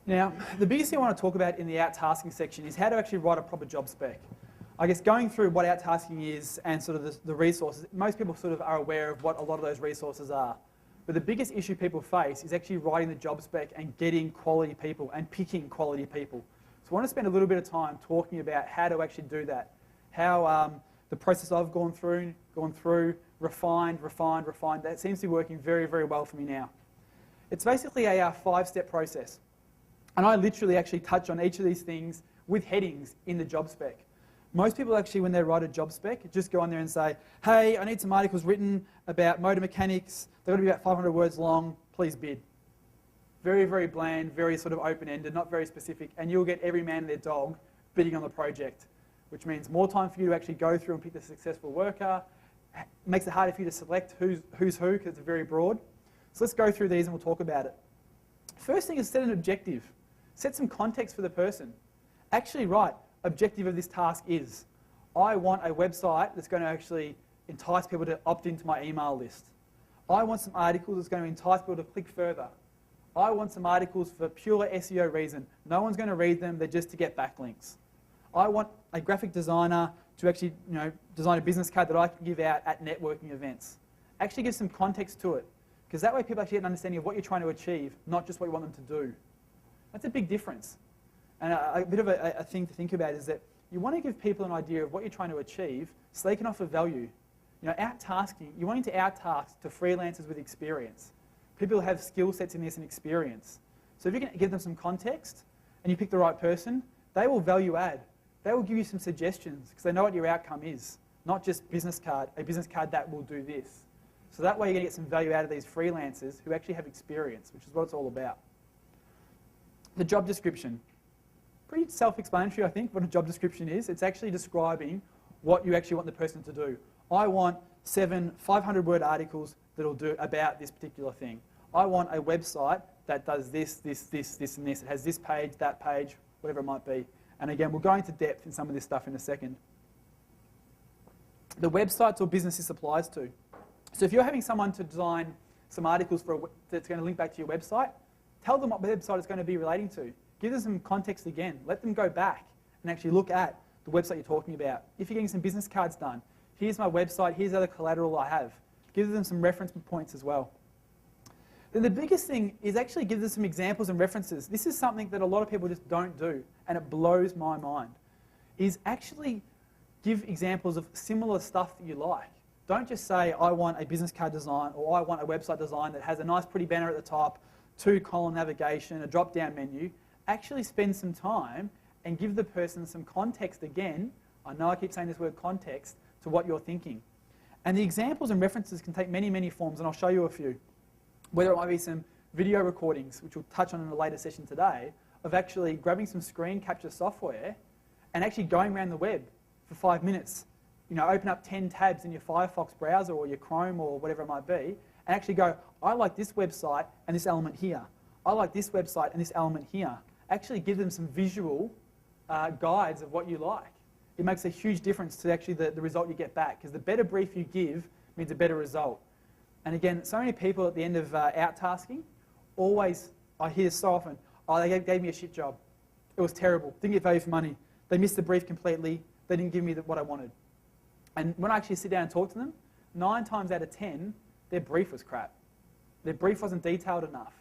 Now, the biggest thing I want to talk about in the out-tasking section is how to actually write a proper job spec. I guess going through what out-tasking is and sort of the resources, most people sort of are aware of what a lot of those resources are. But the biggest issue people face is actually writing the job spec and getting quality people and picking quality people. So I want to spend a little bit of time talking about how to actually do that, how the process I've gone through, refined. That seems to be working very, very well for me now. It's basically a 5-step process. And I literally actually touch on each of these things with headings in the job spec. Most people actually, when they write a job spec, just go on there and say, hey, I need some articles written about motor mechanics. They're going to be about 500 words long. Please bid. Very, very bland, very sort of open-ended, not very specific. And you'll get every man and their dog bidding on the project, which means more time for you to actually go through and pick the successful worker. It makes it harder for you to select who's who because it's very broad. So let's go through these and we'll talk about it. First thing is set an objective. Set some context for the person. Actually write, objective of this task is, I want a website that's going to actually entice people to opt into my email list. I want some articles that's going to entice people to click further. I want some articles for pure SEO reason. No one's going to read them, they're just to get backlinks. I want a graphic designer to actually design a business card that I can give out at networking events. Actually give some context to it, because that way people actually get an understanding of what you're trying to achieve, not just what you want them to do. That's a big difference. And a bit of a thing to think about is that you want to give people an idea of what you're trying to achieve so they can offer value. Out-tasking, you're wanting to out-task to freelancers with experience. People who have skill sets in this and experience. So if you can give them some context and you pick the right person, they will value add. They will give you some suggestions because they know what your outcome is, not just a business card that will do this. So that way you're going to get some value out of these freelancers who actually have experience, which is what it's all about. The job description. Pretty self-explanatory, I think, what a job description is. It's actually describing what you actually want the person to do. I want 7 500-word articles that will do about this particular thing. I want a website that does this, and this. It has this page, that page, whatever it might be. And again, we'll go into depth in some of this stuff in a second. The websites or business this applies to. So if you're having someone to design some articles that's going to link back to your website, tell them what website it's going to be relating to. Give them some context again. Let them go back and actually look at the website you're talking about. If you're getting some business cards done, here's my website, here's other collateral I have. Give them some reference points as well. Then the biggest thing is actually give them some examples and references. This is something that a lot of people just don't do, and it blows my mind, is actually give examples of similar stuff that you like. Don't just say, I want a business card design, or I want a website design that has a nice pretty banner at the top, 2-column navigation, a drop-down menu. Actually spend some time and give the person some context again. I know I keep saying this word context to what you're thinking. And the examples and references can take many, many forms, and I'll show you a few. Whether it might be some video recordings, which we'll touch on in a later session today, of actually grabbing some screen capture software and actually going around the web for 5 minutes. Open up 10 tabs in your Firefox browser or your Chrome or whatever it might be, and actually go, I like this website and this element here. I like this website and this element here. Actually give them some visual guides of what you like. It makes a huge difference to actually the result you get back, because the better brief you give means a better result. And again, so many people at the end of out-tasking, I hear so often, oh, they gave me a shit job. It was terrible. Didn't get value for money. They missed the brief completely. They didn't give me what I wanted. And when I actually sit down and talk to them, 9 times out of 10, their brief was crap. Their brief wasn't detailed enough.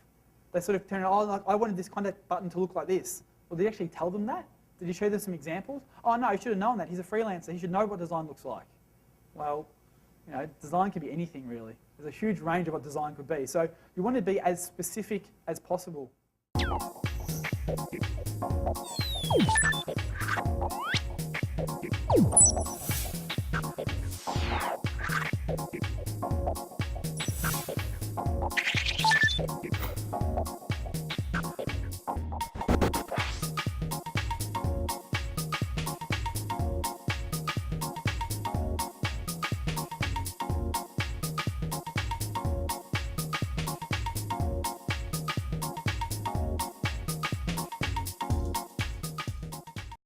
They sort of turn, I wanted this contact button to look like this. Well, did you actually tell them that? Did you show them some examples? Oh, no, he should have known that. He's a freelancer. He should know what design looks like. Well, design can be anything, really. There's a huge range of what design could be. So you want to be as specific as possible.